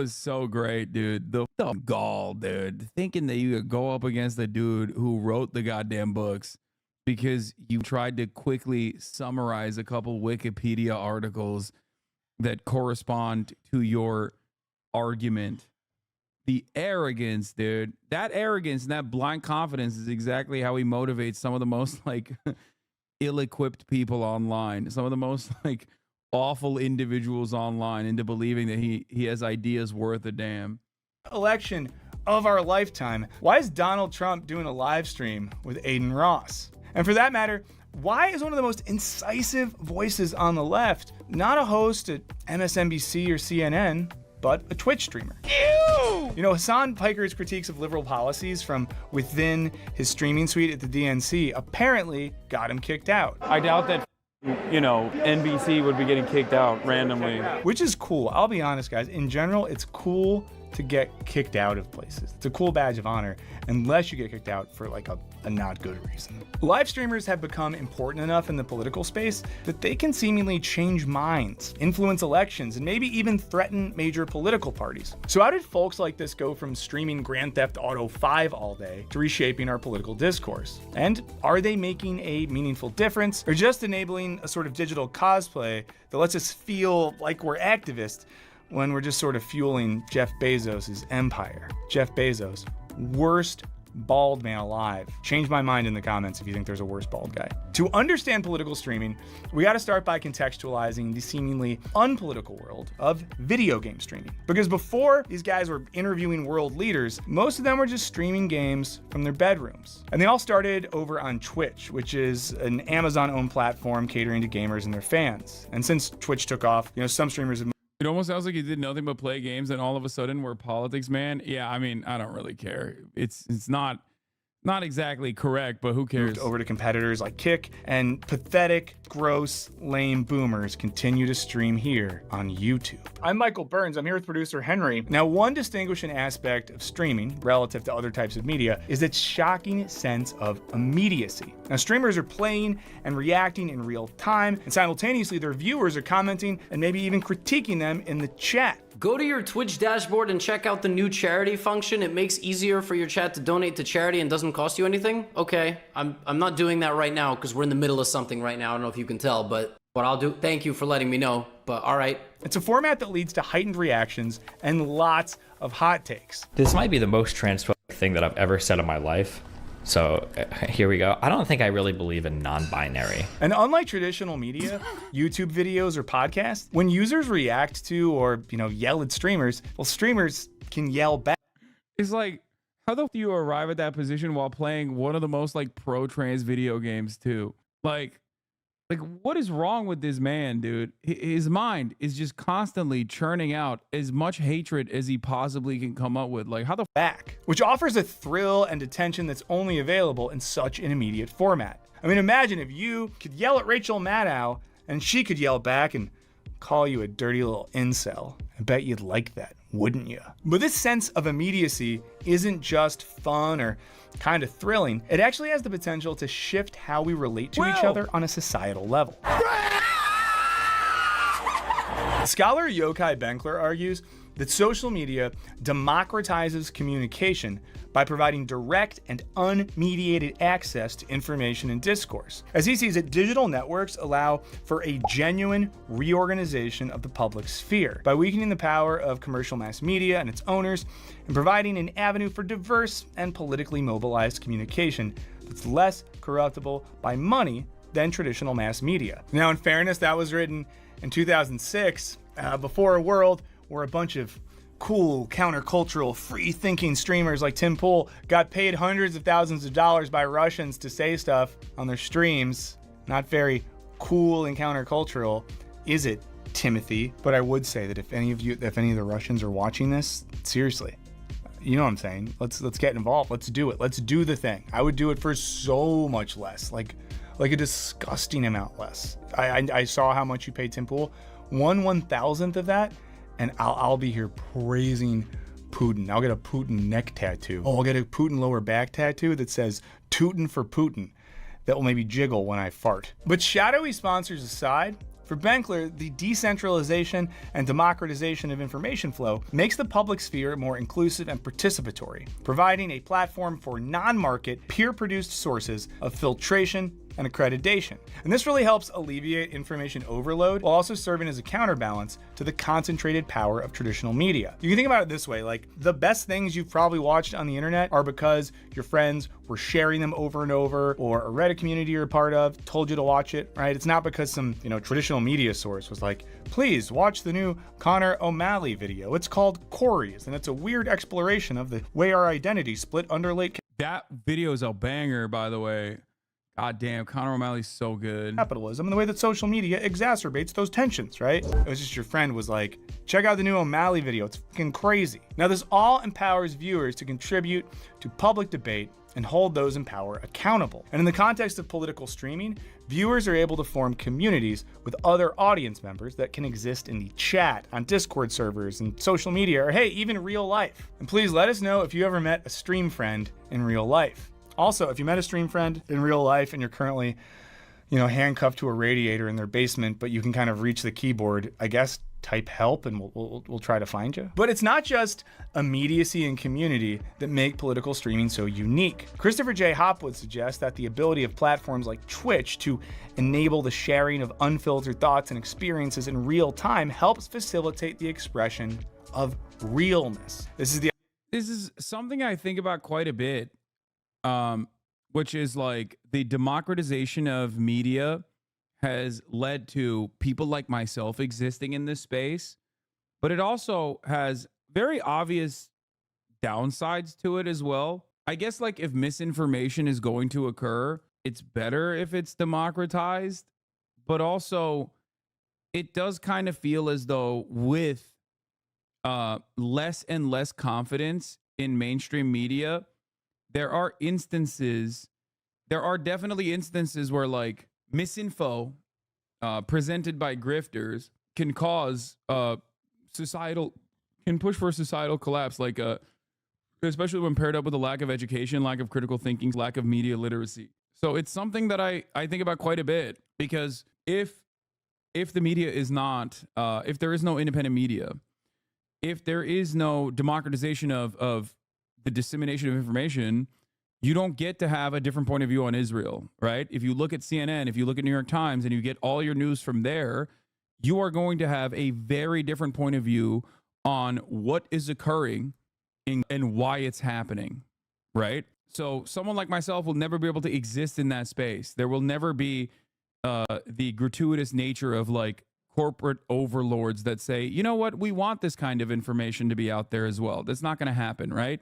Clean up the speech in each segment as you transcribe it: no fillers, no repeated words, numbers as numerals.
was so great, dude. The gall, dude. Thinking that you could go up against the dude who wrote the goddamn books because you tried to quickly summarize a couple Wikipedia articles that correspond to your argument. The arrogance, dude. That arrogance and that blind confidence is exactly how he motivates some of the most like ill-equipped people online. Some of the most like awful individuals online into believing that he has ideas worth a damn. Election of our lifetime. Why is Donald Trump doing a live stream with Aiden Ross? And for that matter, why is one of the most incisive voices on the left not a host at MSNBC or CNN, but a Twitch streamer? Ew! You know, Hasan Piker's critiques of liberal policies from within his streaming suite at the DNC apparently got him kicked out. I doubt that, you know, NBC would be getting kicked out randomly. Which is cool. I'll be honest, guys. In general, it's cool to get kicked out of places. It's a cool badge of honor, unless you get kicked out for like a not good reason. Live streamers have become important enough in the political space that they can seemingly change minds, influence elections, and maybe even threaten major political parties. So how did folks like this go from streaming Grand Theft Auto 5 all day to reshaping our political discourse? And are they making a meaningful difference, or just enabling a sort of digital cosplay that lets us feel like we're activists when we're just sort of fueling Jeff Bezos' empire? Jeff Bezos, worst bald man alive. Change my mind in the comments if you think there's a worse bald guy. To understand political streaming, we got to start by contextualizing the seemingly unpolitical world of video game streaming. Because before these guys were interviewing world leaders, most of them were just streaming games from their bedrooms. And they all started over on Twitch, which is an Amazon-owned platform catering to gamers and their fans. And since Twitch took off, you know, some streamers have It almost sounds like he did nothing but play games, and all of a sudden we're politics, man. Yeah, I mean, I don't really care. It's not exactly correct, but who cares? moved over to competitors like Kick, and pathetic, gross, lame boomers continue to stream here on YouTube. I'm Michael Burns. I'm here with producer Henry. Now, one distinguishing aspect of streaming relative to other types of media is its shocking sense of immediacy. Now, streamers are playing and reacting in real time, and simultaneously their viewers are commenting and maybe even critiquing them in the chat. Go to your Twitch dashboard and check out the new charity function. It makes easier for your chat to donate to charity and doesn't cost you anything. Okay, I'm not doing that right now because we're in the middle of something right now. I don't know if you can tell, but what I'll do, thank you for letting me know, but all right. It's a format that leads to heightened reactions and lots of hot takes. This might be the most transphobic thing that I've ever said in my life. So here we go. I don't think I really believe in non-binary. And unlike traditional media, YouTube videos or podcasts, when users react to or, you know, yell at streamers, well, streamers can yell back. It's like, how the f do you arrive at that position while playing one of the most like pro-trans video games too? Like what is wrong with this man, dude? His mind is just constantly churning out as much hatred as he possibly can come up with. Like, how the back, which offers a thrill and attention that's only available in such an immediate format. I mean, imagine if you could yell at Rachel Maddow and she could yell back and call you a dirty little incel. I bet you'd like that, wouldn't you? But this sense of immediacy isn't just fun or kind of thrilling. It actually has the potential to shift how we relate to each other on a societal level. Scholar Yochai Benkler argues that social media democratizes communication by providing direct and unmediated access to information and discourse. As he sees it, digital networks allow for a genuine reorganization of the public sphere by weakening the power of commercial mass media and its owners and providing an avenue for diverse and politically mobilized communication that's less corruptible by money than traditional mass media. Now, in fairness, that was written in 2006, before a world where a bunch of cool, countercultural, free-thinking streamers like Tim Pool got paid hundreds of thousands of dollars by Russians to say stuff on their streams. Not very cool and countercultural, is it, Timothy? But I would say that if any of the Russians are watching this, seriously, you know what I'm saying? Let's get involved. Let's do it. Let's do the thing. I would do it for so much less, like a disgusting amount less. I saw how much you paid Tim Pool. 1/1000th of that, and I'll be here praising Putin. I'll get a Putin neck tattoo. Oh, I'll get a Putin lower back tattoo that says "Tootin' for Putin." That will maybe jiggle when I fart. But shadowy sponsors aside, For Benkler, the decentralization and democratization of information flow makes the public sphere more inclusive and participatory, providing a platform for non-market, peer-produced sources of filtration and accreditation. And this really helps alleviate information overload while also serving as a counterbalance to the concentrated power of traditional media. You can think about it this way, like the best things you've probably watched on the internet are because your friends were sharing them over and over, or a Reddit community you're a part of told you to watch it, right? It's not because some, traditional media source was like, please watch the new Conor O'Malley video. It's called Corey's, and it's a weird exploration of the way our identity split under late That video is a banger, by the way. God damn, Conor O'Malley's so good. capitalism and the way that social media exacerbates those tensions, right? It was just your friend was like, check out the new O'Malley video. It's fucking crazy. Now, this all empowers viewers to contribute to public debate and hold those in power accountable. And in the context of political streaming, viewers are able to form communities with other audience members that can exist in the chat, on Discord servers, and social media, or hey, even real life. And please let us know if you ever met a stream friend in real life. Also, if you met a stream friend in real life and you're currently, handcuffed to a radiator in their basement, but you can kind of reach the keyboard, I guess type help and we'll try to find you. But it's not just immediacy and community that make political streaming so unique. Christopher J. Hopwood suggests that the ability of platforms like Twitch to enable the sharing of unfiltered thoughts and experiences in real time helps facilitate the expression of realness. This is something I think about quite a bit. Which is like the democratization of media has led to people like myself existing in this space, but it also has very obvious downsides to it as well. I guess like if misinformation is going to occur, it's better if it's democratized, but also it does kind of feel as though with less and less confidence in mainstream media, there are definitely instances where like misinfo presented by grifters can cause can push for societal collapse, like especially when paired up with a lack of education, lack of critical thinking, lack of media literacy. So it's something that I think about quite a bit, because if the media is not, if there is no independent media, if there is no democratization of the dissemination of information, you don't get to have a different point of view on Israel, right? If you look at CNN, if you look at New York Times, and you get all your news from there, you are going to have a very different point of view on what is occurring and why it's happening, right? So someone like myself will never be able to exist in that space. There will never be the gratuitous nature of like corporate overlords that say, you know what, we want this kind of information to be out there as well. That's not going to happen, right?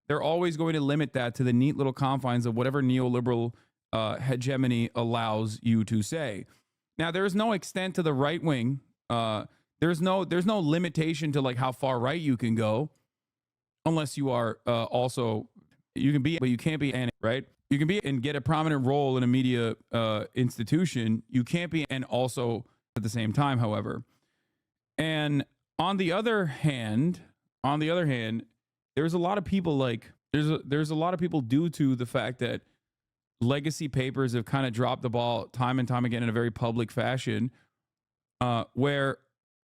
They're always going to limit that to the neat little confines of whatever neoliberal hegemony allows you to say. Now, there is no extent to the right wing. There's no limitation to like how far right you can go, unless you are also, you can be, but you can't be, right? You can be and get a prominent role in a media institution. You can't be and also at the same time, however. And on the other hand, there's a lot of people like there's a lot of people due to the fact that legacy papers have kind of dropped the ball time and time again in a very public fashion, where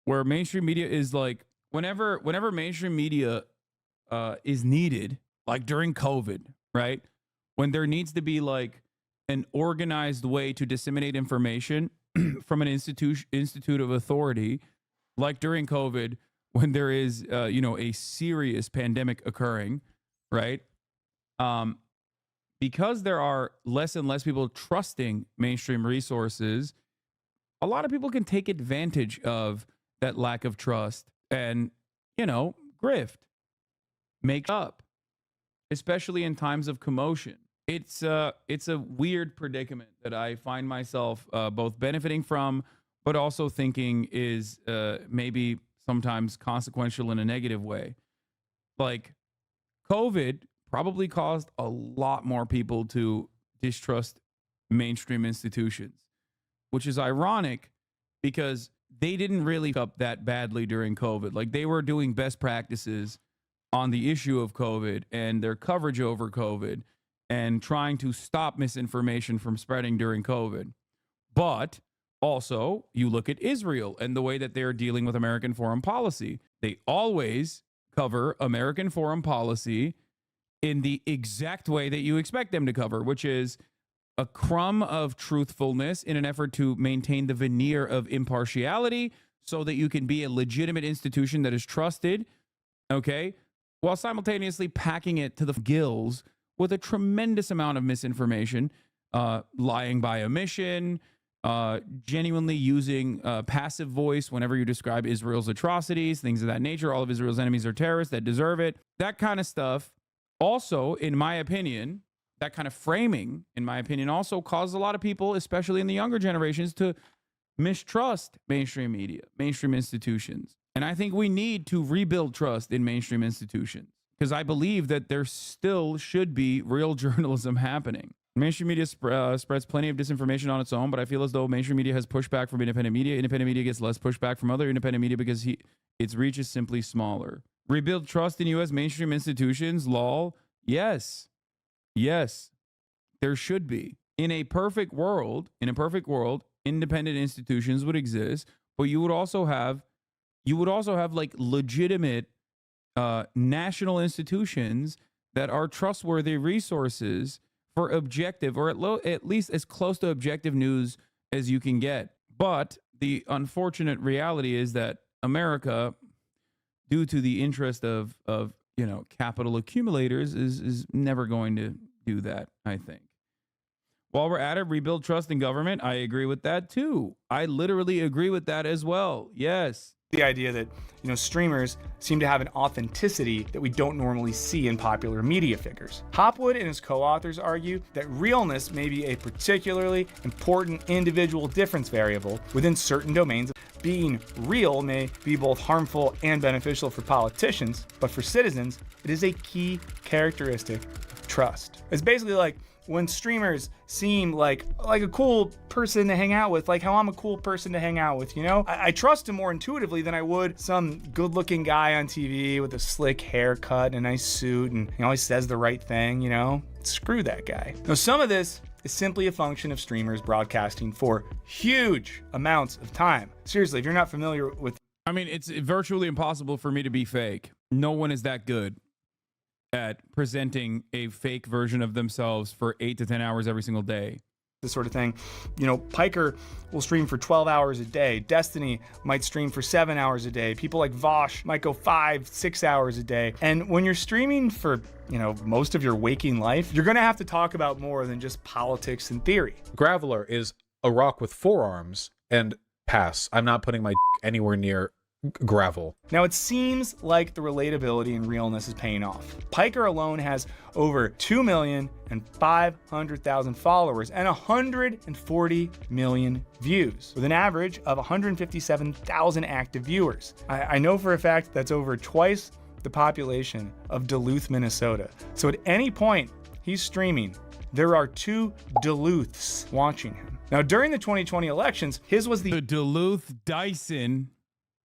mainstream media is like whenever mainstream media is needed, like during COVID, right? When there needs to be like an organized way to disseminate information from an institute of authority, like during COVID, when there is, a serious pandemic occurring, right? Because there are less and less people trusting mainstream resources, a lot of people can take advantage of that lack of trust and, grift, make up, especially in times of commotion. It's a weird predicament that I find myself both benefiting from, but also thinking is maybe sometimes consequential in a negative way. Like COVID probably caused a lot more people to distrust mainstream institutions, which is ironic because they didn't really up that badly during COVID. Like they were doing best practices on the issue of COVID and their coverage over COVID and trying to stop misinformation from spreading during COVID. But Also, you look at Israel and the way that they're dealing with American foreign policy. They always cover American foreign policy in the exact way that you expect them to cover, which is a crumb of truthfulness in an effort to maintain the veneer of impartiality so that you can be a legitimate institution that is trusted, okay, while simultaneously packing it to the gills with a tremendous amount of misinformation, lying by omission, genuinely using passive voice whenever you describe Israel's atrocities, things of that nature. All of Israel's enemies are terrorists that deserve it. That kind of stuff also, in my opinion, that kind of framing, in my opinion, also caused a lot of people, especially in the younger generations, to mistrust mainstream media, mainstream institutions. And I think we need to rebuild trust in mainstream institutions because I believe that there still should be real journalism happening. Mainstream media spreads plenty of disinformation on its own, but I feel as though mainstream media has pushback from independent media. Independent media gets less pushback from other independent media because its reach is simply smaller. Rebuild trust in U.S. mainstream institutions, lol. Yes, there should be. In a perfect world, independent institutions would exist, but you would also have like legitimate national institutions that are trustworthy resources for objective, or at least as close to objective news as you can get. But the unfortunate reality is that America, due to the interest of capital accumulators, is never going to do that, I think. While we're at it, rebuild trust in government. I agree with that too. I literally agree with that as well. Yes. The idea that, streamers seem to have an authenticity that we don't normally see in popular media figures. Hopwood and his co-authors argue that realness may be a particularly important individual difference variable within certain domains. Being real may be both harmful and beneficial for politicians, but for citizens, it is a key characteristic of trust. It's basically like when streamers seem like a cool person to hang out with, like how I'm a cool person to hang out with, I trust him more intuitively than I would some good-looking guy on TV with a slick haircut and a nice suit and he always says the right thing, Screw that guy. Now, some of this is simply a function of streamers broadcasting for huge amounts of time. Seriously, if you're not familiar with... I mean, it's virtually impossible for me to be fake. No one is that good at presenting a fake version of themselves for 8 to 10 hours every single day. This sort of thing. Piker will stream for 12 hours a day. Destiny might stream for 7 hours a day. People like Vosh might go 5-6 hours a day. And when you're streaming for, most of your waking life, you're going to have to talk about more than just politics and theory. Graveler is a rock with 4 arms and pass. I'm not putting my anywhere near gravel. Now, it seems like the relatability and realness is paying off. Piker alone has over 2,500,000 followers and 140 million views, with an average of 157,000 active viewers. I know for a fact that's over twice the population of Duluth, Minnesota. So at any point he's streaming, there are 2 Duluths watching him. Now, during the 2020 elections, his was the Duluth Dyson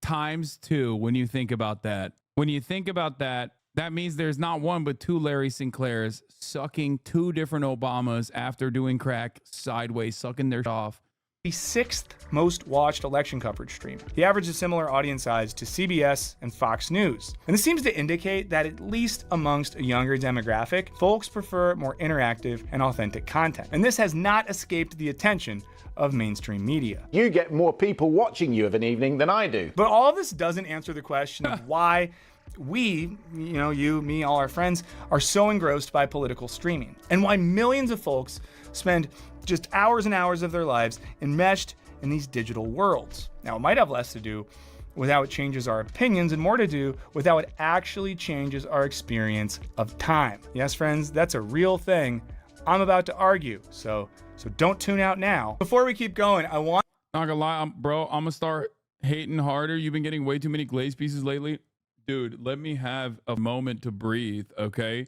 times 2 when you think about that. When you think about that, that means there's not one but 2 Larry Sinclairs sucking 2 different Obamas after doing crack sideways, sucking their off. The 6th most watched election coverage stream. He averages a similar audience size to CBS and Fox News. And this seems to indicate that at least amongst a younger demographic, folks prefer more interactive and authentic content. And this has not escaped the attention of mainstream media. You get more people watching you of an evening than I do. But all of this doesn't answer the question of why we, you, me, all our friends, are so engrossed by political streaming, and why millions of folks spend just hours and hours of their lives enmeshed in these digital worlds. Now, it might have less to do with how it changes our opinions and more to do with how it actually changes our experience of time. Yes, friends, that's a real thing I'm about to argue, so don't tune out now. Before we keep going, I want... Not gonna lie, bro, I'm gonna start hating harder. You've been getting way too many glaze pieces lately. Dude, let me have a moment to breathe, okay?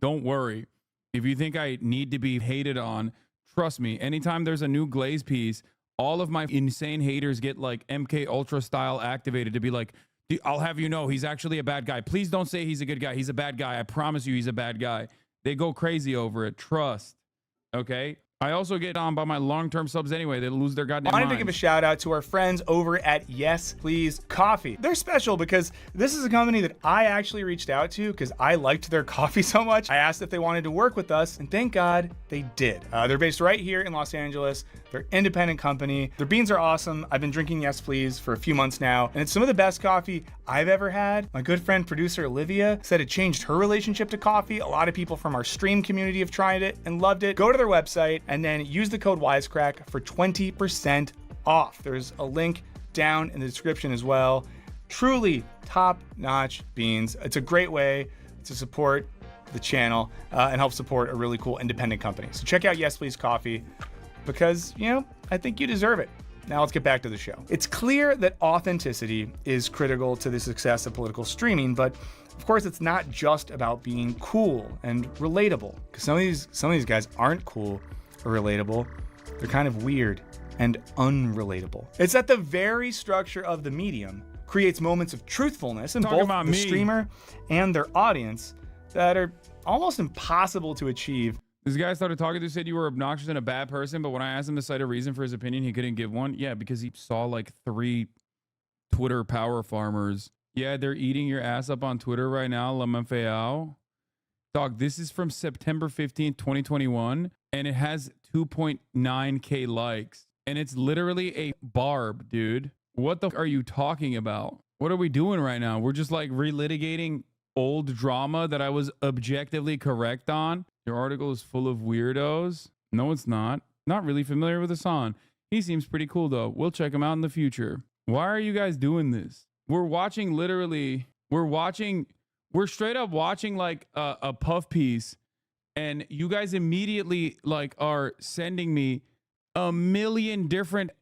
Don't worry. If you think I need to be hated on, trust me, anytime there's a new glaze piece, all of my insane haters get like MK Ultra style activated to be like, I'll have you know, he's actually a bad guy. Please don't say he's a good guy. He's a bad guy. I promise you he's a bad guy. They go crazy over it. Trust. Okay? I also get on by my long-term subs anyway. They lose their goddamn Wanted to minds. give a shout out to our friends over at Yes Please Coffee. They're special because this is a company that I actually reached out to because I liked their coffee so much. I asked if they wanted to work with us, and thank God they did. They're based right here in Los Angeles. They're an independent company. Their beans are awesome. I've been drinking Yes Please for a few months now, and it's some of the best coffee I've ever had. My good friend producer Olivia said it changed her relationship to coffee. A lot of people from our stream community have tried it and loved it. Go to their website and then use the code Wisecrack for 20% off. There's a link down in the description as well. Truly top-notch beans. It's a great way to support the channel and help support a really cool independent company. So check out Yes Please Coffee because, you know, I think you deserve it. Now let's get back to the show. It's clear that authenticity is critical to the success of political streaming, but of course it's not just about being cool and relatable, because some of these guys aren't cool or relatable. They're kind of weird and unrelatable. It's that the very structure of the medium creates moments of truthfulness in both the streamer and their audience that are almost impossible to achieve. This guy started talking to, said you were obnoxious and a bad person, but when I asked him to cite a reason for his opinion, he couldn't give one. Yeah, because he saw like 3 Twitter power farmers. Yeah, they're eating your ass up on Twitter right now, Lamafeao. Dog, this is from September 15th, 2021, and it has 2.9K likes. And it's literally a barb, dude. What the f are you talking about? What are we doing right now? We're just like relitigating old drama that I was objectively correct on. Your article is full of weirdos. No, it's not. Not really familiar with Hasan. He seems pretty cool though. We'll check him out in the future. Why are you guys doing this? We're watching we're straight up watching like a puff piece, and you guys immediately like are sending me a million different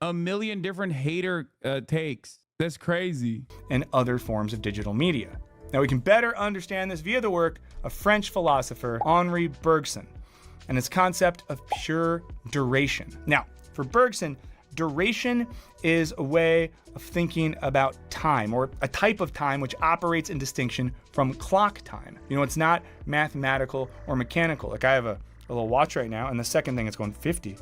hater takes. That's crazy. And other forms of digital media. Now we can better understand this via the work of French philosopher Henri Bergson and his concept of pure duration. Now, for Bergson, duration is a way of thinking about time, or a type of time which operates in distinction from clock time. You know, it's not mathematical or mechanical. Like I have a little watch right now, and the second thing it's going 50,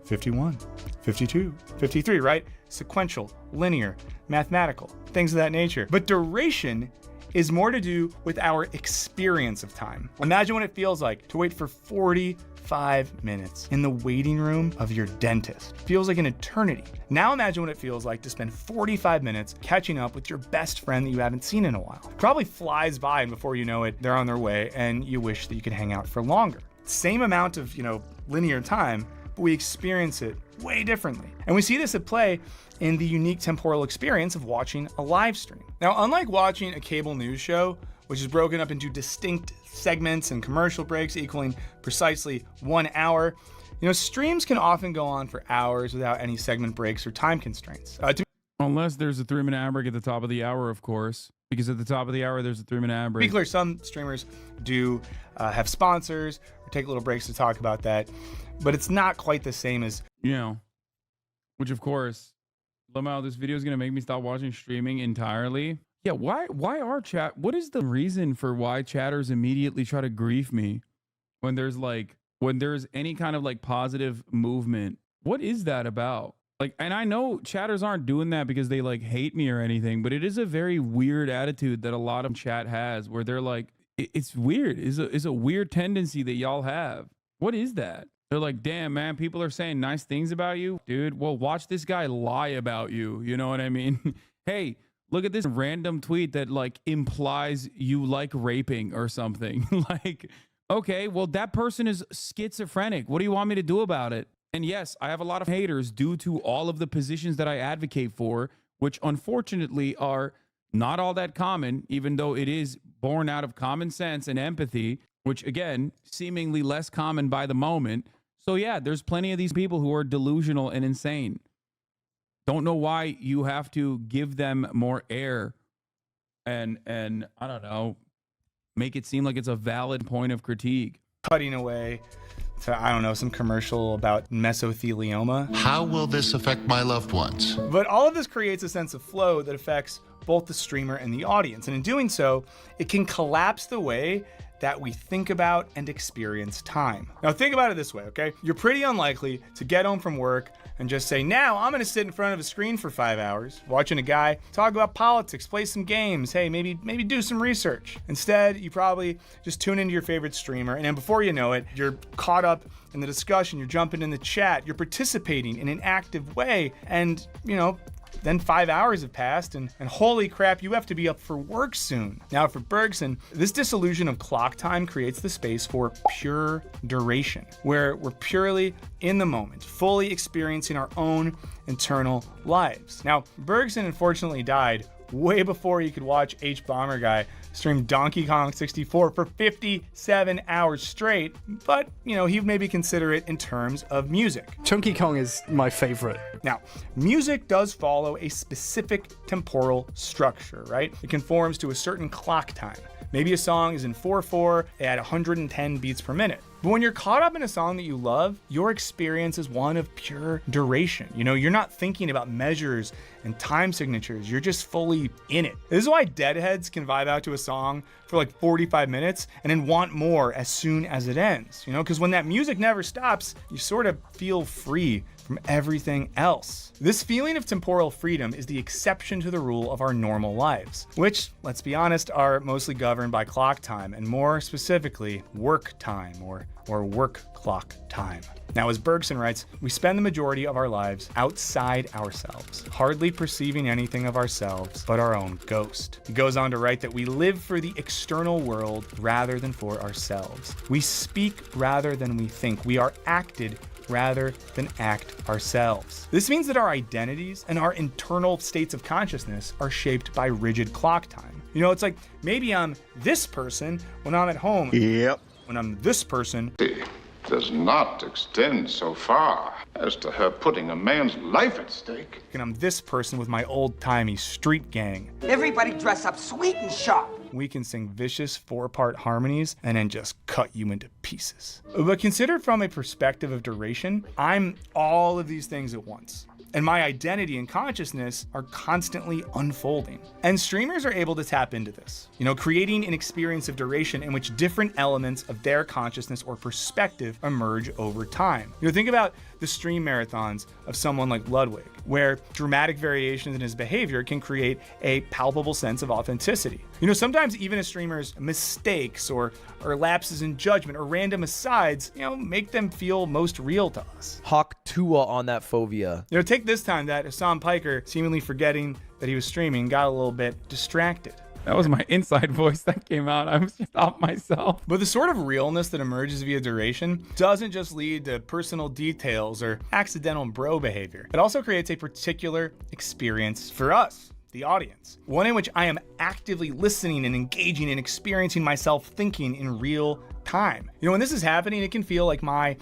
51, 52, 53, right? Sequential, linear, mathematical, things of that nature. But duration is more to do with our experience of time. Imagine what it feels like to wait for 45 minutes in the waiting room of your dentist. Feels like an eternity. Now imagine what it feels like to spend 45 minutes catching up with your best friend that you haven't seen in a while. Probably flies by, and before you know it, they're on their way and you wish that you could hang out for longer. Same amount of, linear time, but we experience it way differently. And we see this at play in the unique temporal experience of watching a live stream. Now, unlike watching a cable news show, which is broken up into distinct segments and commercial breaks equaling precisely 1 hour, streams can often go on for hours without any segment breaks or time constraints. Unless there's a 3-minute ad break at the top of the hour, of course, because at the top of the hour, there's a 3-minute ad break. To be clear, some streamers do have sponsors or take little breaks to talk about that, but it's not quite the same as, which of course, Lamau, this video is going to make me stop watching streaming entirely. Yeah, why what is the reason for why chatters immediately try to grief me when there's any kind of like positive movement? What is that about? Like, and I know chatters aren't doing that because they like hate me or anything, but it is a very weird attitude that a lot of chat has where they're like, it's weird. It's a weird tendency that y'all have. What is that? They're like, damn, man, people are saying nice things about you. Dude, well, watch this guy lie about you. You know what I mean? Hey, look at this random tweet that like implies you like raping or something. Like, okay, well, that person is schizophrenic. What do you want me to do about it? And yes, I have a lot of haters due to all of the positions that I advocate for, which unfortunately are not all that common, even though it is born out of common sense and empathy, which again, seemingly less common by the moment. So yeah, there's plenty of these people who are delusional and insane. Don't know why you have to give them more air and I don't know, make it seem like it's a valid point of critique. Cutting away to, some commercial about mesothelioma. How will this affect my loved ones? But all of this creates a sense of flow that affects both the streamer and the audience. And in doing so, it can collapse the way that we think about and experience time. Now think about it this way, okay? You're pretty unlikely to get home from work and just say, now I'm gonna sit in front of a screen for 5 hours, watching a guy talk about politics, play some games, hey, maybe do some research. Instead, you probably just tune into your favorite streamer, and then before you know it, you're caught up in the discussion, you're jumping in the chat, you're participating in an active way, and then 5 hours have passed, and holy crap, you have to be up for work soon. Now for Bergson, this disillusion of clock time creates the space for pure duration, where we're purely in the moment, fully experiencing our own internal lives. Now, Bergson unfortunately died way before you could watch H-Bomber Guy stream Donkey Kong 64 for 57 hours straight, but he maybe consider it in terms of music. Chunky Kong is my favorite. Now, music does follow a specific temporal structure, right? It conforms to a certain clock time. Maybe a song is in 4/4 at 110 beats per minute. But when you're caught up in a song that you love, your experience is one of pure duration. You're not thinking about measures and time signatures. You're just fully in it. This is why deadheads can vibe out to a song for like 45 minutes and then want more as soon as it ends. Because when that music never stops, you sort of feel free from everything else. This feeling of temporal freedom is the exception to the rule of our normal lives, which, let's be honest, are mostly governed by clock time, and more specifically, work time or work clock time. Now, as Bergson writes, we spend the majority of our lives outside ourselves, hardly perceiving anything of ourselves but our own ghost. He goes on to write that we live for the external world rather than for ourselves. We speak rather than we think. We are acted rather than act ourselves. This means that our identities and our internal states of consciousness are shaped by rigid clock time. It's like, maybe I'm this person when I'm at home. Yep. When I'm this person, It does not extend so far as to her putting a man's life at stake. and I'm this person with my old-timey street gang. Everybody dress up sweet and sharp. We can sing vicious 4-part harmonies and then just cut you into pieces. But considered from a perspective of duration, I'm all of these things at once. And my identity and consciousness are constantly unfolding. And streamers are able to tap into this, creating an experience of duration in which different elements of their consciousness or perspective emerge over time. Think about the stream marathons of someone like Ludwig, where dramatic variations in his behavior can create a palpable sense of authenticity. Sometimes even a streamer's mistakes or lapses in judgment or random asides, make them feel most real to us. Hawk Tua on that fovea. Take this time that Hassan Piker, seemingly forgetting that he was streaming, got a little bit distracted. That was my inside voice that came out. I was just off myself. But the sort of realness that emerges via duration doesn't just lead to personal details or accidental bro behavior. It also creates a particular experience for us, the audience. One in which I am actively listening and engaging and experiencing myself thinking in real time. When this is happening, it can feel like my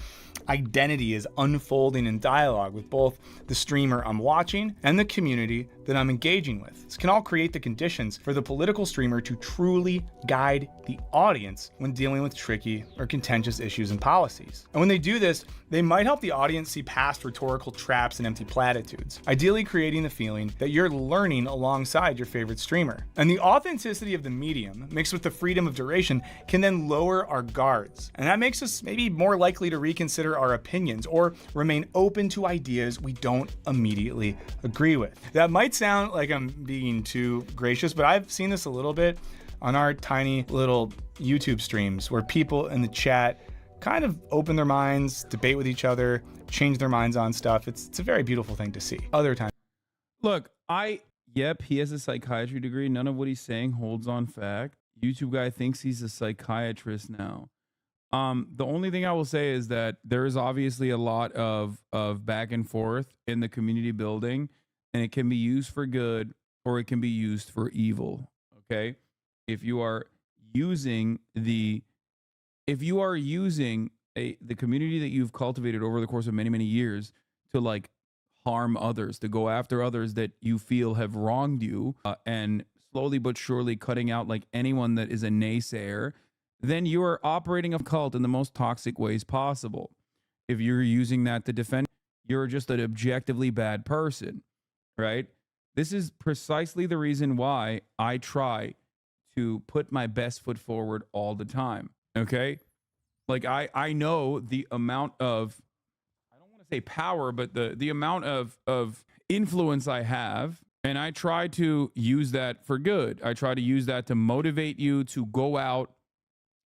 identity is unfolding in dialogue with both the streamer I'm watching and the community that I'm engaging with. This can all create the conditions for the political streamer to truly guide the audience when dealing with tricky or contentious issues and policies. And when they do this, they might help the audience see past rhetorical traps and empty platitudes, ideally creating the feeling that you're learning alongside your favorite streamer. And the authenticity of the medium, mixed with the freedom of duration, can then lower our guards. And that makes us maybe more likely to reconsider our opinions or remain open to ideas we don't immediately agree with. That might sound like I'm being too gracious, but I've seen this a little bit on our tiny little YouTube streams where people in the chat kind of open their minds, debate with each other, change their minds on stuff. It's a very beautiful thing to see. Other times. Look, yep, he has a psychiatry degree. None of what he's saying holds on fact. YouTube guy thinks he's a psychiatrist now. The only thing I will say is that there is obviously a lot of back and forth in the community building, and it can be used for good or it can be used for evil. Okay, if you are using the community that you've cultivated over the course of many years to like harm others, to go after others that you feel have wronged you, and slowly but surely cutting out like anyone that is a naysayer, then you are operating a cult in the most toxic ways possible. If you're using that to defend, you're just an objectively bad person, right? This is precisely the reason why I try to put my best foot forward all the time. Okay. Like I know the amount of, I don't want to say power, but the amount of influence I have. And I try to use that for good. I try to use that to motivate you to go out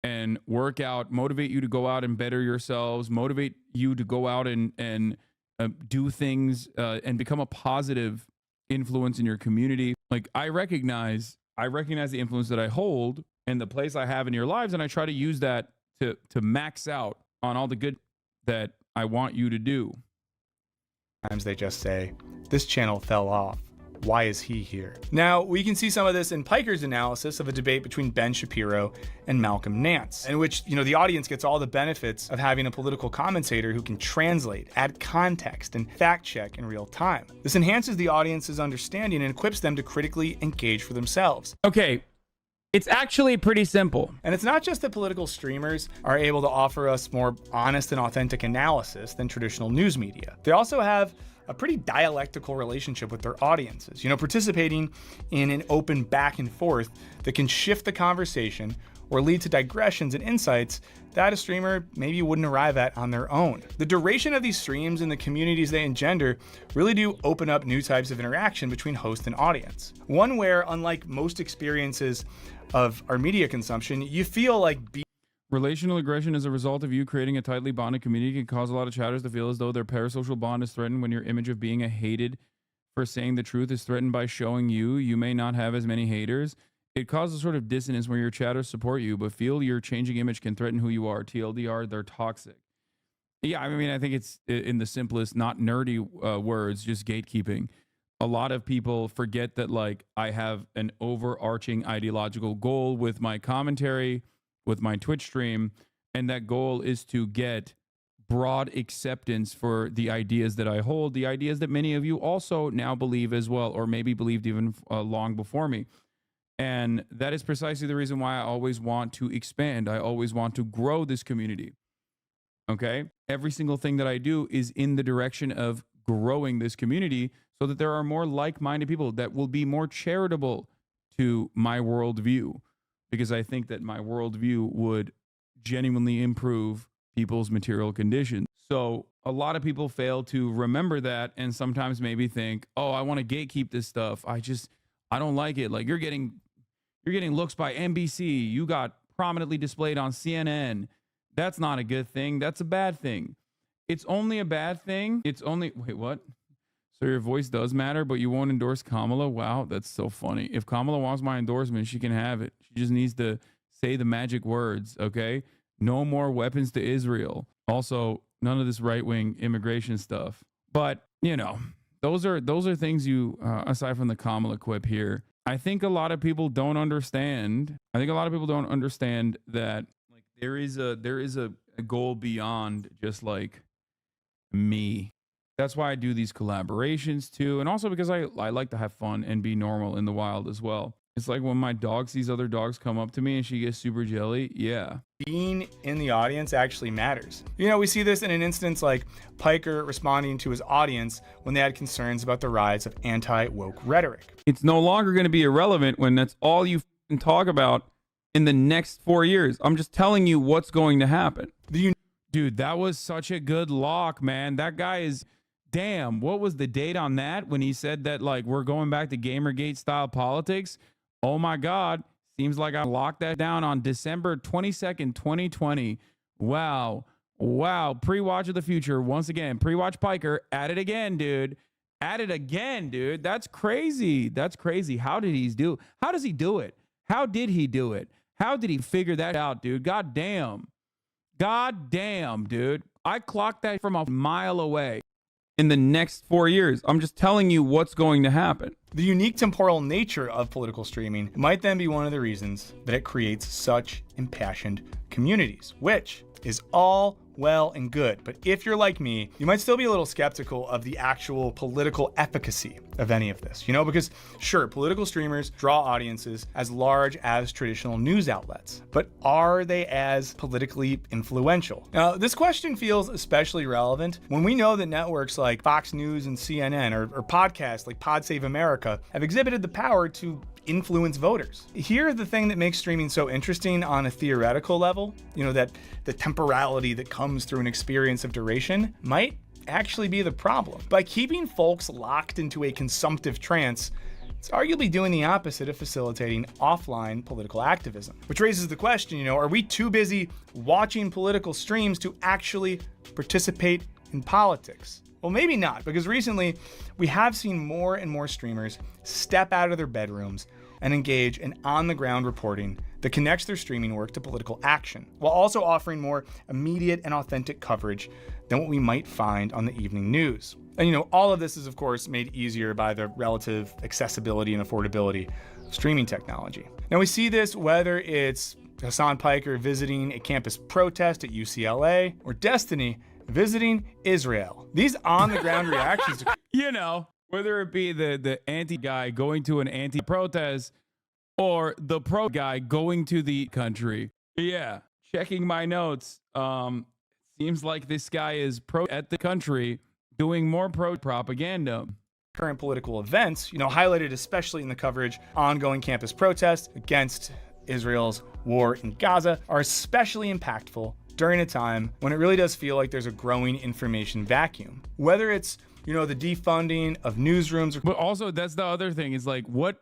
and work out, motivate you to go out and better yourselves, motivate you to go out and do things and become a positive influence in your community. Like I recognize the influence that I hold and the place I have in your lives, and I try to use that to max out on all the good that I want you to do. Sometimes they just say, this channel fell off. Why is he here? Now, we can see some of this in Piker's analysis of a debate between Ben Shapiro and Malcolm Nance, in which, the audience gets all the benefits of having a political commentator who can translate, add context, and fact check in real time. This enhances the audience's understanding and equips them to critically engage for themselves. Okay, it's actually pretty simple. And it's not just that political streamers are able to offer us more honest and authentic analysis than traditional news media. They also have a pretty dialectical relationship with their audiences, participating in an open back and forth that can shift the conversation or lead to digressions and insights that a streamer maybe wouldn't arrive at on their own. The duration of these streams and the communities they engender really do open up new types of interaction between host and audience. One where, unlike most experiences of our media consumption, you feel like relational aggression as a result of you creating a tightly bonded community can cause a lot of chatters to feel as though their parasocial bond is threatened when your image of being a hated for saying the truth is threatened by showing you may not have as many haters. It causes a sort of dissonance where your chatters support you, but feel your changing image can threaten who you are. TLDR, they're toxic. Yeah, I mean, I think it's in the simplest, not nerdy words, just gatekeeping. A lot of people forget that, like, I have an overarching ideological goal with my commentary, with my Twitch stream, and that goal is to get broad acceptance for the ideas that I hold, the ideas that many of you also now believe as well, or maybe believed even long before me. And that is precisely the reason why I always want to expand. I always want to grow this community. Okay? Every single thing that I do is in the direction of growing this community so that there are more like-minded people that will be more charitable to my worldview, because I think that my worldview would genuinely improve people's material conditions. So a lot of people fail to remember that and sometimes maybe think, oh, I want to gatekeep this stuff. I don't like it. Like, you're getting looks by NBC. You got prominently displayed on CNN. That's not a good thing. That's a bad thing. It's only a bad thing. Wait, what? So your voice does matter, but you won't endorse Kamala? Wow, that's so funny. If Kamala wants my endorsement, she can have it. She just needs to say the magic words, okay? No more weapons to Israel. Also, none of this right-wing immigration stuff. But, those are things you, aside from the Kamala quip here, I think a lot of people don't understand. I think a lot of people don't understand that, like, there is a goal beyond just, like, me. That's why I do these collaborations too. And also because I like to have fun and be normal in the wild as well. It's like when my dog sees other dogs come up to me and she gets super jelly. Yeah. Being in the audience actually matters. We see this in an instance like Piker responding to his audience when they had concerns about the rise of anti-woke rhetoric. It's no longer going to be irrelevant when that's all you talk about in the next 4 years. I'm just telling you what's going to happen. Dude, that was such a good lock, man. That guy is... Damn, what was the date on that when he said that, like, we're going back to Gamergate style politics? Oh my God. Seems like I locked that down on December 22nd, 2020. Wow. Pre-watch of the future. Once again, pre-watch Piker. At it again, dude. That's crazy. How does he do it? How did he do it? How did he figure that out, dude? God damn, dude. I clocked that from a mile away. In the next 4 years. I'm just telling you what's going to happen. The unique temporal nature of political streaming might then be one of the reasons that it creates such impassioned communities, which is all well and good. But if you're like me, you might still be a little skeptical of the actual political efficacy of any of this, you know, because sure, political streamers draw audiences as large as traditional news outlets, but are they as politically influential? Now, this question feels especially relevant when we know that networks like Fox News and CNN or podcasts like Pod Save America have exhibited the power to influence voters. Here's the thing that makes streaming so interesting on a theoretical level, you know, that the temporality that comes through an experience of duration might actually be the problem. By keeping folks locked into a consumptive trance, it's arguably doing the opposite of facilitating offline political activism. Which raises the question, you know, are we too busy watching political streams to actually participate in politics? Well, maybe not, because recently we have seen more and more streamers step out of their bedrooms and engage in on-the-ground reporting that connects their streaming work to political action, while also offering more immediate and authentic coverage than what we might find on the evening news. And you know, all of this is of course made easier by the relative accessibility and affordability of streaming technology. Now we see this whether it's Hassan Piker visiting a campus protest at UCLA or Destiny visiting Israel. These on-the-ground reactions to, you know, whether it be the anti guy going to an anti-protest or the pro guy going to the country. Yeah, checking my notes. Seems like this guy is pro at the country doing more pro propaganda. Current political events, you know, highlighted especially in the coverage, ongoing campus protests against Israel's war in Gaza are especially impactful during a time when it really does feel like there's a growing information vacuum. Whether it's, you know, the defunding of newsrooms, but also that's the other thing is like, what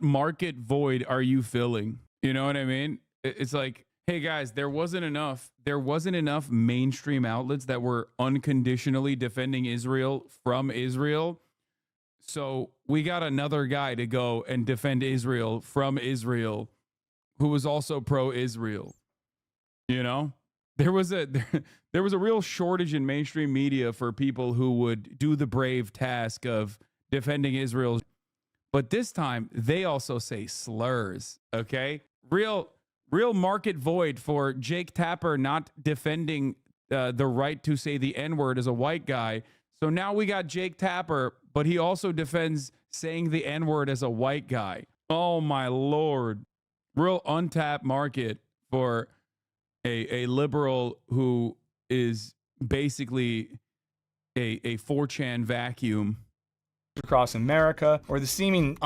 market void are you filling? You know what I mean? It's like, hey guys, there wasn't enough mainstream outlets that were unconditionally defending Israel from Israel. So we got another guy to go and defend Israel from Israel who was also pro-Israel. You know? There was a real shortage in mainstream media for people who would do the brave task of defending Israel. But this time they also say slurs, okay? Real market void for Jake Tapper not defending the right to say the N-word as a white guy. So now we got Jake Tapper, but he also defends saying the N-word as a white guy. Oh my Lord. Real untapped market for a liberal who is basically a 4chan vacuum across America, or the seeming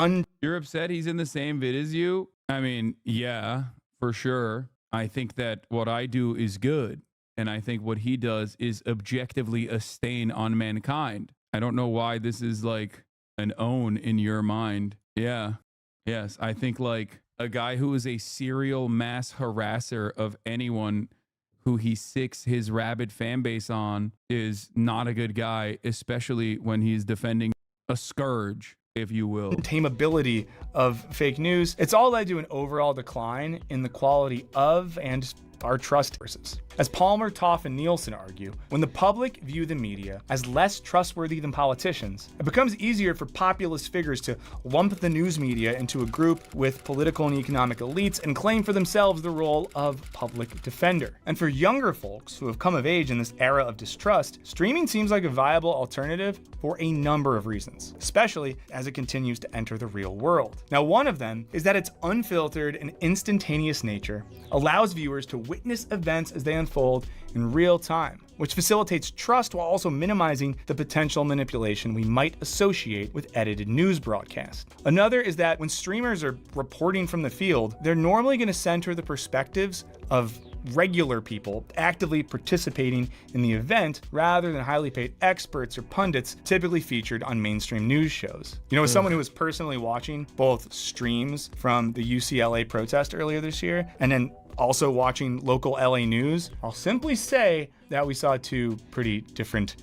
You're upset he's in the same vid as you? I mean, yeah, for sure. I think that what I do is good, and I think what he does is objectively a stain on mankind. I don't know why this is like an own in your mind. Yeah. Yes, I think like a guy who is a serial mass harasser of anyone who he sicks his rabid fan base on is not a good guy, especially when he's defending a scourge, if you will. Tameability of fake news. It's all led to an overall decline in the quality of and our trust sources. As Palmer, Toff, and Nielsen argue, when the public view the media as less trustworthy than politicians, it becomes easier for populist figures to lump the news media into a group with political and economic elites and claim for themselves the role of public defender. And for younger folks who have come of age in this era of distrust, streaming seems like a viable alternative for a number of reasons, especially as it continues to enter the real world. Now, one of them is that its unfiltered and instantaneous nature allows viewers to witness events as they unfold in real time, which facilitates trust while also minimizing the potential manipulation we might associate with edited news broadcasts. Another is that when streamers are reporting from the field, they're normally going to center the perspectives of regular people actively participating in the event rather than highly paid experts or pundits typically featured on mainstream news shows. You know, as someone who was personally watching both streams from the UCLA protest earlier this year and then also watching local LA news, I'll simply say that we saw two pretty different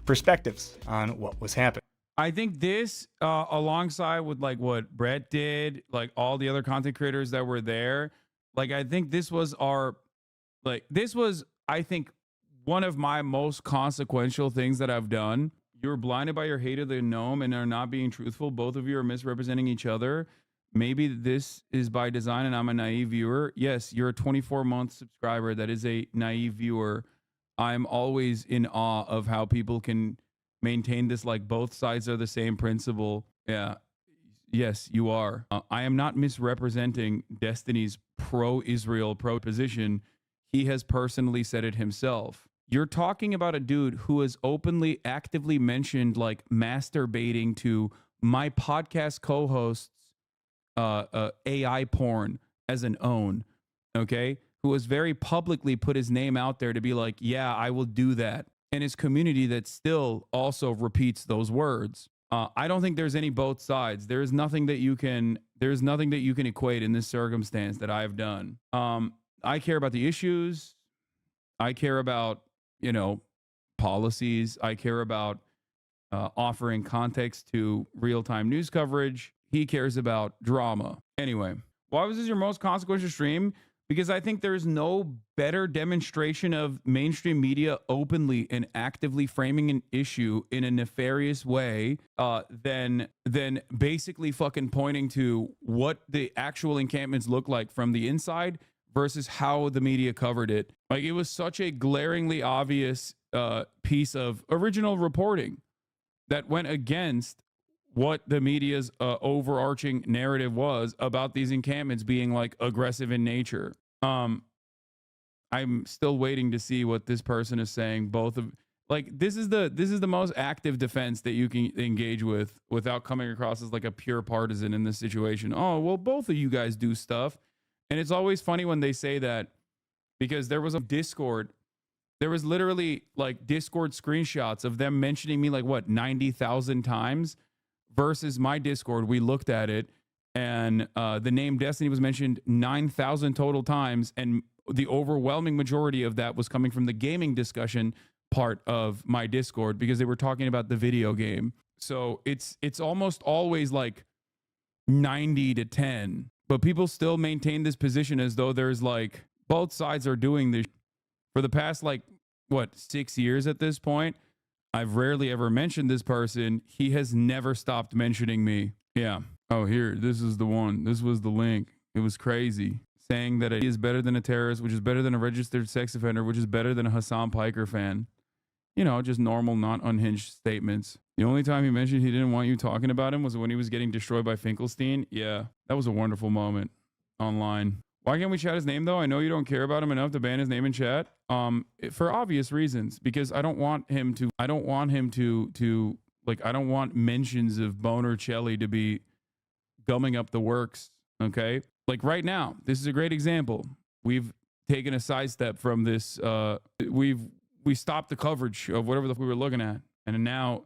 perspectives on what was happening. I think this, alongside with like what Brett did, like all the other content creators that were there, like I think this was I think one of my most consequential things that I've done. You're blinded by your hate of the gnome and are not being truthful. Both of you are misrepresenting each other. Maybe this is by design and I'm a naive viewer. Yes, you're a 24-month subscriber that is a naive viewer. I'm always in awe of how people can maintain this like both sides are the same principle. Yeah. Yes, you are. I am not misrepresenting Destiny's pro-Israel, pro-position. He has personally said it himself. You're talking about a dude who has openly, actively mentioned like masturbating to my podcast co-host's AI porn as an own, okay? Who has very publicly put his name out there to be like, yeah, I will do that. And his community that still also repeats those words. I don't think there's any both sides. There's nothing that you can equate in this circumstance that I've done. I care about the issues. I care about, policies. I care about offering context to real-time news coverage. He cares about drama. Anyway, why was this your most consequential stream? Because I think there's no better demonstration of mainstream media openly and actively framing an issue in a nefarious way than basically fucking pointing to what the actual encampments look like from the inside versus how the media covered it. Like, it was such a glaringly obvious piece of original reporting that went against what the media's overarching narrative was about these encampments being like aggressive in nature. I'm still waiting to see what this person is saying. Both of like this is the most active defense that you can engage with without coming across as like a pure partisan in this situation. Oh, well, both of you guys do stuff. And it's always funny when they say that, because there was a Discord. There was literally like Discord screenshots of them mentioning me like what 90,000 times. Versus my Discord, we looked at it, and the name Destiny was mentioned 9,000 total times, and the overwhelming majority of that was coming from the gaming discussion part of my Discord because they were talking about the video game. So it's almost always like 90-10, but people still maintain this position as though there's like both sides are doing this for the past like what 6 years at this point. I've rarely ever mentioned this person. He has never stopped mentioning me. Yeah. Oh, here, this is the one. This was the link. It was crazy. Saying that he is better than a terrorist, which is better than a registered sex offender, which is better than a Hassan Piker fan. Just normal, not unhinged statements. The only time he mentioned he didn't want you talking about him was when he was getting destroyed by Finkelstein. Yeah, that was a wonderful moment online. Why can't we chat his name though? I know you don't care about him enough to ban his name in chat. For obvious reasons, because I don't want mentions of Boner Chelly to be gumming up the works. Okay. Like right now, this is a great example. We've taken a sidestep from this. We stopped the coverage of whatever we were looking at. And now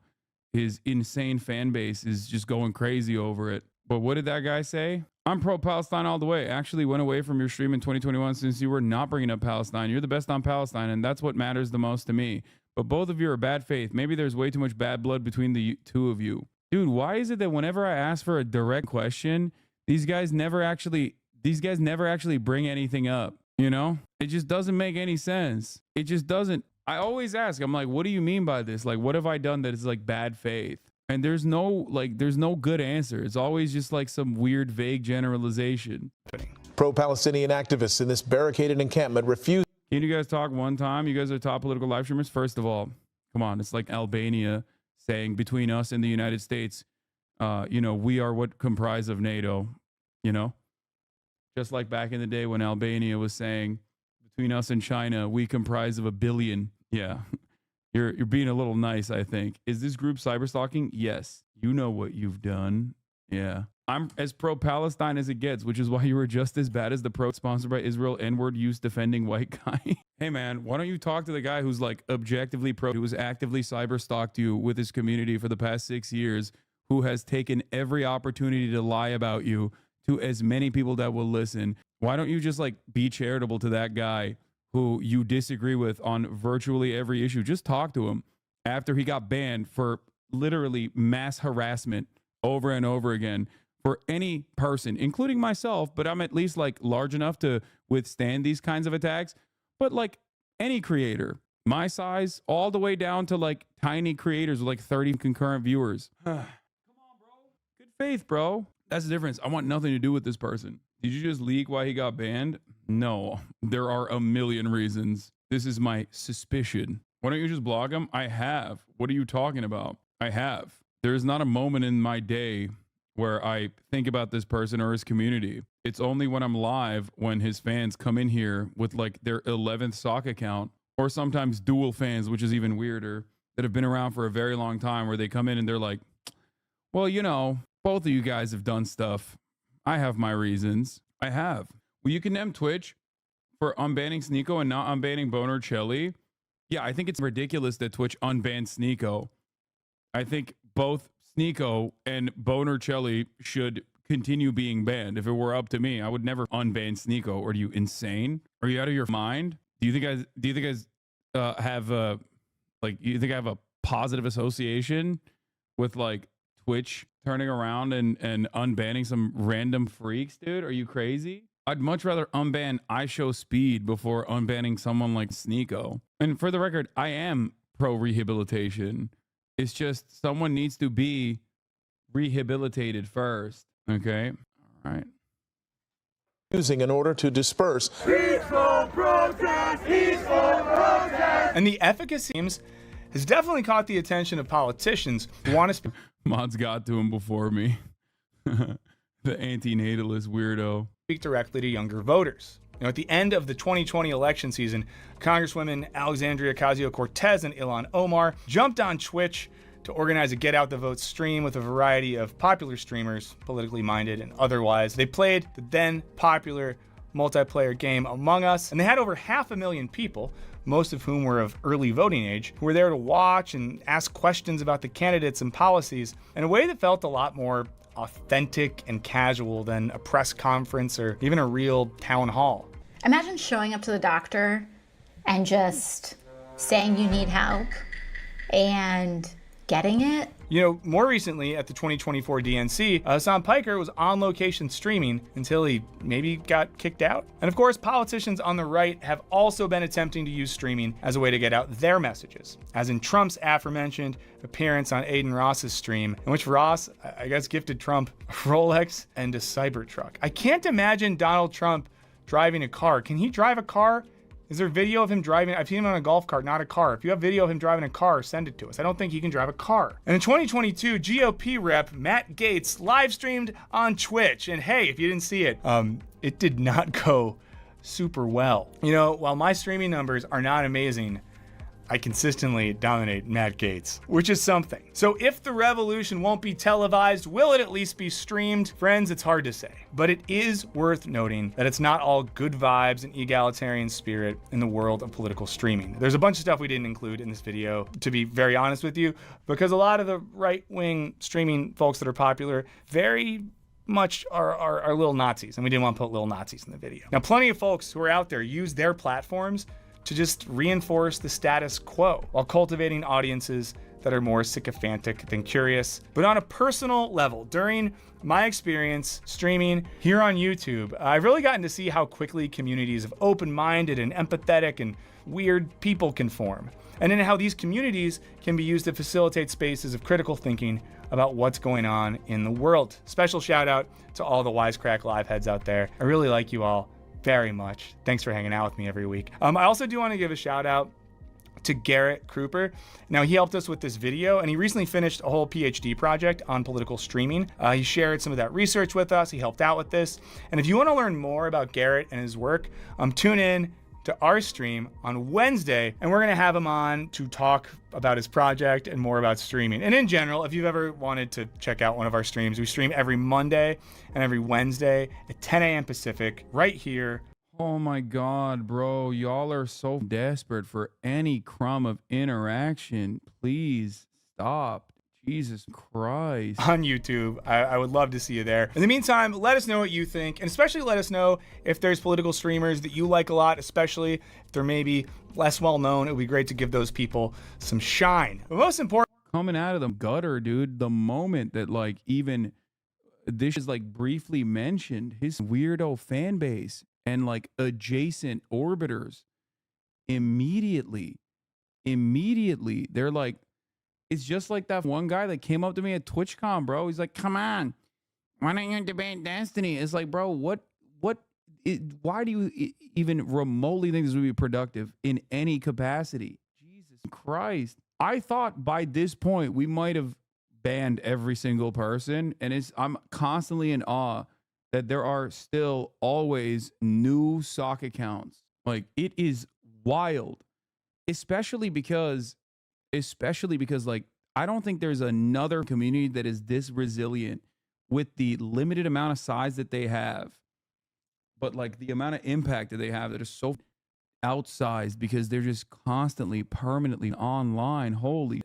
his insane fan base is just going crazy over it. But what did that guy say? I'm pro-Palestine all the way. Actually went away from your stream in 2021 since you were not bringing up Palestine. You're the best on Palestine, and that's what matters the most to me. But both of you are bad faith. Maybe there's way too much bad blood between the two of you. Dude, why is it that whenever I ask for a direct question, these guys never actually bring anything up? It just doesn't make any sense. It just doesn't. I always ask, I'm like, what do you mean by this? Like, what have I done that is like bad faith? And there's no good answer. It's always just like some weird, vague generalization. Pro-Palestinian activists in this barricaded encampment refuse. Can you guys talk one time? You guys are top political live streamers. First of all, come on. It's like Albania saying between us and the United States, we are what comprise of NATO, just like back in the day when Albania was saying between us and China, we comprise of 1 billion. Yeah. You're being a little nice, I think. Is this group cyberstalking? Yes. You know what you've done. Yeah. I'm as pro-Palestine as it gets, which is why you were just as bad as the sponsored by Israel N-word use defending white guy. Hey, man, why don't you talk to the guy who's like objectively who has actively cyberstalked you with his community for the past 6 years, who has taken every opportunity to lie about you to as many people that will listen. Why don't you just like be charitable to that guy who you disagree with on virtually every issue? Just talk to him after he got banned for literally mass harassment over and over again for any person, including myself, but I'm at least like large enough to withstand these kinds of attacks. But like any creator, my size, all the way down to like tiny creators with like 30 concurrent viewers. Come on, bro. Good faith, bro. That's the difference. I want nothing to do with this person. Did you just leak why he got banned? No, there are a million reasons. This is my suspicion. Why don't you just block him? I have. What are you talking about? I have. There's not a moment in my day where I think about this person or his community. It's only when I'm live when his fans come in here with like their 11th sock account, or sometimes dual fans, which is even weirder, that have been around for a very long time, where they come in and they're like, well, you know, both of you guys have done stuff. I have my reasons. I have. Well, you condemn Twitch for unbanning Sneeko and not unbanning Boner Chelly. Yeah, I think it's ridiculous that Twitch unbanned Sneeko. I think both Sneeko and Boner Chelly should continue being banned. If it were up to me, I would never unban Sneeko. Are you insane? Are you out of your mind? Do you think I have a you think I have a positive association with like Twitch turning around and unbanning some random freaks, dude? Are you crazy? I'd much rather unban iShowSpeed before unbanning someone like Sneeko. And for the record, I am pro rehabilitation. It's just someone needs to be rehabilitated first. Okay. All right. Using in order to disperse. Peaceful protest! Peaceful protest! And the efficacy has definitely caught the attention of politicians who want to speak. Mods got to him before me. The anti-natalist weirdo. Speak directly to younger voters. You know, at the end of the 2020 election season, Congresswomen Alexandria Ocasio-Cortez and Ilhan Omar jumped on Twitch to organize a Get Out the Vote stream with a variety of popular streamers, politically minded and otherwise. They played the then popular multiplayer game Among Us, and they had over 500,000 people, most of whom were of early voting age, who were there to watch and ask questions about the candidates and policies in a way that felt a lot more authentic and casual than a press conference or even a real town hall. Imagine showing up to the doctor and just saying you need help and getting it. You know, more recently at the 2024 DNC, Hassan Piker was on location streaming until he maybe got kicked out. And of course, politicians on the right have also been attempting to use streaming as a way to get out their messages, as in Trump's aforementioned appearance on Aiden Ross's stream, in which Ross, I guess, gifted Trump a Rolex and a Cybertruck. I can't imagine Donald Trump driving a car. Can he drive a car? Is there video of him driving? I've seen him on a golf cart, not a car. If you have video of him driving a car, send it to us. I don't think he can drive a car. And in 2022, GOP rep Matt Gaetz live streamed on Twitch. And hey, if you didn't see it, it did not go super well. You know, while my streaming numbers are not amazing, I consistently dominate Matt Gaetz, which is something. So if the revolution won't be televised, will it at least be streamed? Friends, it's hard to say. But it is worth noting that it's not all good vibes and egalitarian spirit in the world of political streaming. There's a bunch of stuff we didn't include in this video, to be very honest with you, because a lot of the right-wing streaming folks that are popular very much are little Nazis, and we didn't want to put little Nazis in the video. Now, plenty of folks who are out there use their platforms to just reinforce the status quo while cultivating audiences that are more sycophantic than curious. But on a personal level, during my experience streaming here on YouTube, I've really gotten to see how quickly communities of open-minded and empathetic and weird people can form, and then how these communities can be used to facilitate spaces of critical thinking about what's going on in the world. Special shout out to all the Wisecrack Live heads out there. I really like you all very much. Thanks for hanging out with me every week. I also do want to give a shout out to Garrett Kruper. Now, he helped us with this video, and he recently finished a whole PhD project on political streaming. He shared some of that research with us. He helped out with this. And if you want to learn more about Garrett and his work, tune in to our stream on Wednesday, and we're going to have him on to talk about his project and more about streaming. And in general, if you've ever wanted to check out one of our streams, we stream every Monday and every Wednesday at 10 a.m. Pacific right here. Oh my God, bro. Y'all are so desperate for any crumb of interaction. Please stop. Jesus Christ. On YouTube. I would love to see you there. In the meantime, let us know what you think, and especially let us know if there's political streamers that you like a lot, especially if they're maybe less well known. It would be great to give those people some shine. But most important, coming out of the gutter, dude, the moment that like even this is like briefly mentioned, his weirdo fan base and like adjacent orbiters immediately they're like, it's just like that one guy that came up to me at TwitchCon, bro. He's like, come on, why don't you debate Destiny? It's like, bro, why do you even remotely think this would be productive in any capacity? Jesus Christ. I thought by this point we might have banned every single person. And I'm constantly in awe that there are still always new sock accounts. Like, it is wild, especially because like, I don't think there's another community that is this resilient with the limited amount of size that they have, but like the amount of impact that they have that is so outsized because they're just constantly, permanently online. Holy.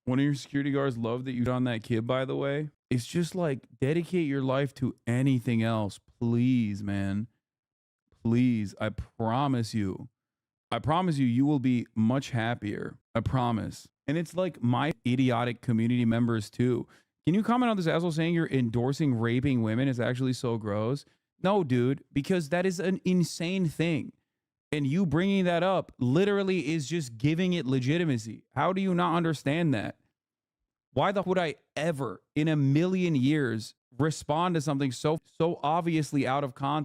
One of your security guards loved that you on that kid, by the way. It's just like, dedicate your life to anything else. Please, man. Please. I promise you, you will be much happier. I promise. And it's like my idiotic community members too. Can you comment on this asshole saying you're endorsing raping women is actually so gross? No, dude, because that is an insane thing. And you bringing that up literally is just giving it legitimacy. How do you not understand that? Why the would I ever in a million years respond to something so obviously out of context?